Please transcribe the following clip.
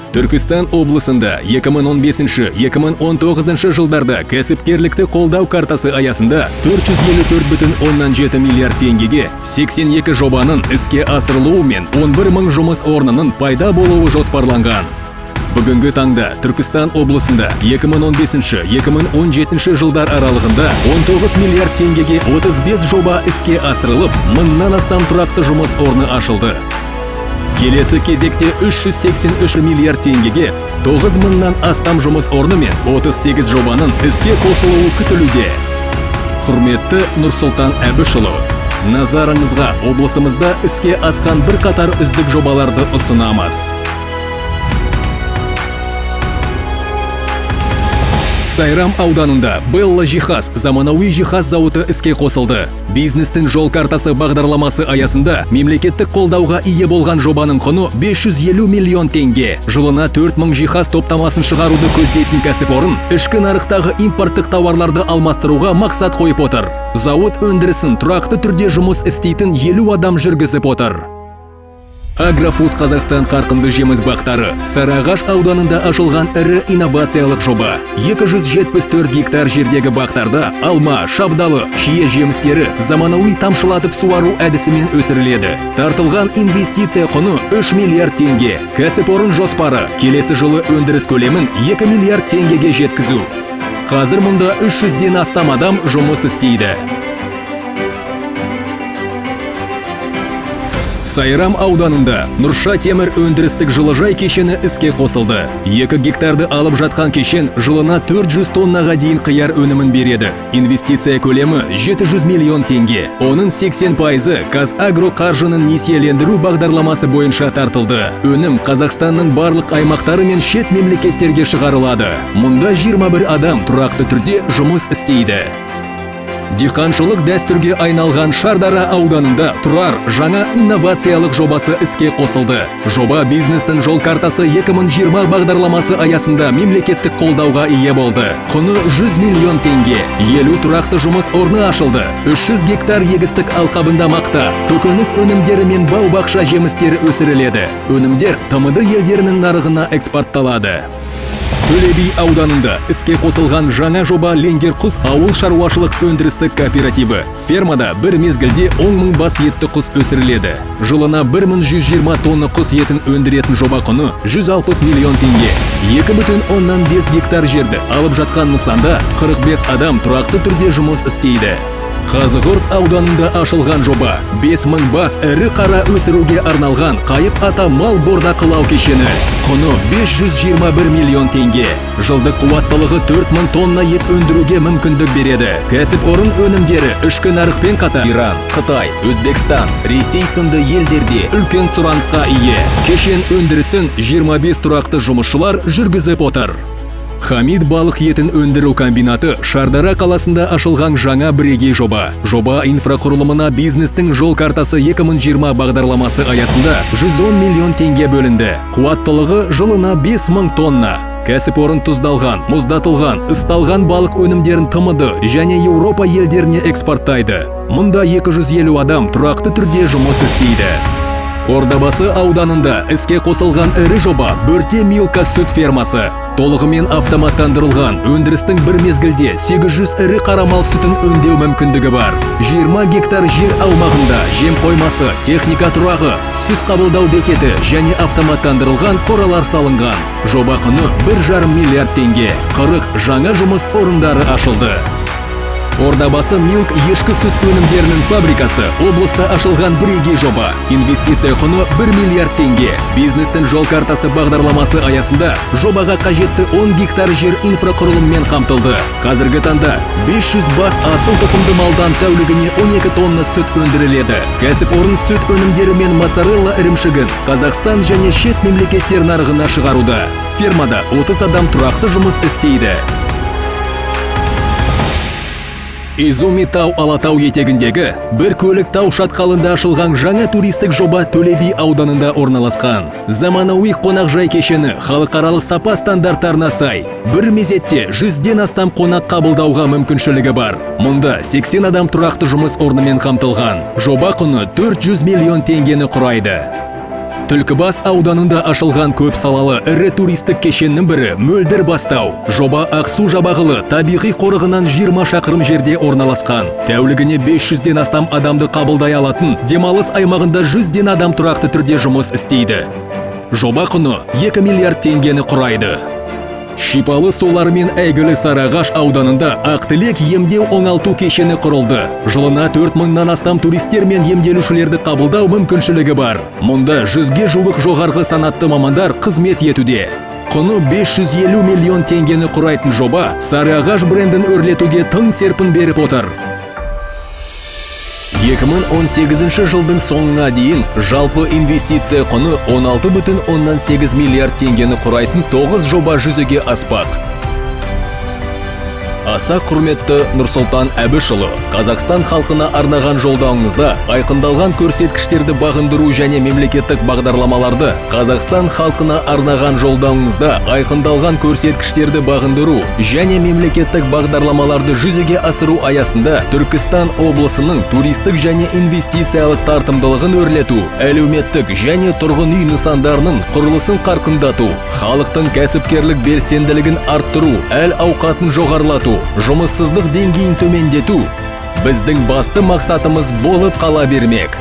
Түркістан облысында 2015-2019 жылдарда кәсіпкерлікті қолдау картасы аясында 454,7 миллиард теңгеге 82 жобаның іске асырылуы мен 11 мың жұмыс орнының пайда болуы жоспарланған. Бүгінгі таңда Түркістан облысында 2015-2017 жылдар аралығында 19 миллиард теңгеге 35 жоба іске асырылып, 1000-нан астам тұрақты жұмыс орны ашылды. Келесі кезекте 383 миллиард теңгеге 9000-нан астам жұмыс орны мен 38 жобаның іске қосылуы күтілуде. Құрметті Нұрсұлтан Әбішұлы, назарыңызға облысымызда іске асқан бір қатар үздік жобаларды ұсынамыз. Сайрам ауданында Белла жиһаз заманауи жиһаз зауыты іске қосылды. Бизнестің жол картасы бағдарламасы аясында мемлекеттік қолдауға ие болған жобаның құны 550 миллион теңге. Жылына 4000 жиһаз топтамасын шығаруды көздейтін кәсіпорын ішкі нарықтағы импорттық тауарларды алмастыруға мақсат қойып отыр. Зауыт өндірісін тұрақты түрде жұмыс істейтін 50 адам жүргізіп отыр. Агрофуд Қазақстан қарқынды жеміс бақтары Сарыағаш ауданында ашылған ірі инновациялық жоба. 274 гектар жердегі бақтарда алма, шабдалы, шие жемістері заманауи тамшылатып суару әдісімен өсіріледі. Тартылған инвестиция құны 3 миллиард теңге. Кәсіпорын жоспары келесі жылы өндіріс көлемін 2 миллиард теңгеге жеткізу. Қазір мұнда 300-ден астам адам жұмыс істейді. Сайрам ауданында Нұрша темір өндірістік жылыжай кешені іске қосылды. 2 гектарды алып жатқан кешен жылына 400 тоннаға дейін қияр өнімін береді. Инвестиция көлемі 700 миллион теңге. Оның 80%-ы Қазагро қаржының несиелендіру бағдарламасы бойынша тартылды. Өнім Қазақстанның барлық аймақтары мен шет мемлекеттерге шығарылады. Мұнда 21 адам тұрақты түрде жұмыс істейді. Диқаншылық дәстүрге айналған Шардара ауданында Тұрар жаңа инновациялық жобасы іске қосылды. Жоба бизнестің жол картасы 2020 бағдарламасы аясында мемлекеттік қолдауға ие болды. Құны 100 миллион теңге. 50 тұрақты жұмыс орны ашылды. 300 гектар егістік алқабында мақта, көкөніс өнімдері мен бау-бақша жемістері өсіріледі. Өнімдер ТМД елдерінің нарығына экспортталады. Төле би ауданында іске қосылған жаңа жоба Ленгер құс ауыл шаруашылық өндірістік кооперативі. Фермада бір мезгілде 10 мың бас етті құс өсіріледі. Жылына 1120 тонна құс етін өндіретін жоба құны 160 миллион теңге. 2,5 гектар жерді алып жатқан нысанда 45 адам тұрақты түрде жұмыс істейді. Қазығұрт ауданында ашылған жоба 5000 бас ірі қара өсіруге арналған Қайып ата мал бордақылау кешені. Құны 521 миллион теңге. Жылдық қуаттылығы 4000 тонна ет өндіруге мүмкіндік береді. Кәсіпорын өнімдері ішкі нарықпен қатар Иран, Қытай, Өзбекстан, Ресей сынды елдерде үлкен сұранысқа ие. Кешен өндірісін 25 тұрақты жұмысшылар жүргізіп отыр. Хамид балық етін өндіру комбинаты Шардара қаласында ашылған жаңа бірегей жоба. Жоба инфрақұрылымына бизнестің жол картасы 2020 бағдарламасы аясында 110 миллион теңге бөлінді. Қуаттылығы жылына 5000 тонна. Кәсіпорын тұздалған, мұздатылған, ысталған балық өнімдерін ТМД және Еуропа елдеріне экспорттайды. Мұнда 250 адам тұрақты түрде жұмыс істейді. Ордабасы ауданында іске қосылған ірі жоба Бөрте Милка сүт фермасы. Толығымен автоматтандырылған өндірістің бір мезгілде 800 ірі қара мал сүтін өңдеу мүмкіндігі бар. 20 гектар жер аумағында жем қоймасы, техника тұрағы, сүт қабылдау бекеті және автоматтандырылған қоралар салынған. Жоба құны 1,5 миллиард теңге. 40 жаңа жұмыс орындары ашылды. Ордабасы Милк ешкі сүт өнімдерінің фабрикасы облыста ашылған бірегей жоба. Инвестиция құны 1 миллиард теңге. Бизнестің жол картасы бағдарламасы аясында жобаға қажетті 10 гектар жер инфрақұрылыммен қамтылды. Қазіргі таңда 500 бас асыл тұқымды малдан тәулігіне 12 тонна сүт өндіріледі. Кәсіпорын сүт өнімдері мен моцарелла ірімшігін Қазақстан және шет мемлекеттер нарығына шығаруда. Фермада 30 адам тұрақты жұмыс істейді. Изуми тау Алатау етегіндегі бір көлік тау шатқалында ашылған жаңа туристік жоба Төле би ауданында орналасқан. Заманауи қонақжай кешені халықаралық сапа стандарттарына сай. Бір мезетте 100-ден астам қонақ қабылдауға мүмкіншілігі бар. Мұнда 80 адам тұрақты жұмыс орнымен қамтылған. Жоба құны 400 миллион теңгені құрайды. Түлкібас ауданында ашылған көп салалы ірі туристік кешеннің бірі мөлдір бастау. Жоба Ақсу жабағылы табиғи қорығынан 20 шақырым жерде орналасқан. Тәулігіне 500-ден астам адамды қабылдай алатын демалыс аймағында 100-ден адам тұрақты түрде жұмыс істейді. Жоба құны 2 миллиард теңгені құрайды. Шипалы сулармен әйгілі Сарыағаш ауданында Ақтілек емдеу оңалту кешені құрылды. Жылына 4000-нан астам туристер мен емделушілерді қабылдау мүмкіншілігі бар. Мұнда 100-ге жуық жоғарғы санатты мамандар қызмет етуде. Құны 550 миллион теңгені құрайтын жоба Сарыағаш брендін өрлетуге тың серпін беріп отыр. 2018 жылдың соңына дейін жалпы инвестиция құны 16,8 миллиард теңгені құрайтын 9 жоба жүзеге аспақ. Аса құрметті Нұрсұлтан Әбішұлы, Қазақстан халқына арнаған жолдауыңызда айқындалған көрсеткіштерді бағындыру және мемлекеттік бағдарламаларды Қазақстан халқына арнаған жолдауыңызда айқындалған көрсеткіштерді бағындыру және мемлекеттік бағдарламаларды жүзеге асыру аясында Түркістан облысының туристік және инвестициялық тартымдылығын өрлету, әлеуметтік және тұрғын үй нысандарының құрылысын қарқындату, халықтың кәсіпкерлік белсенділігін арттыру, әл-ауқатын жоғарлату, жұмыссыздық деңгейін төмендету біздің басты мақсатымыз болып қала бермек.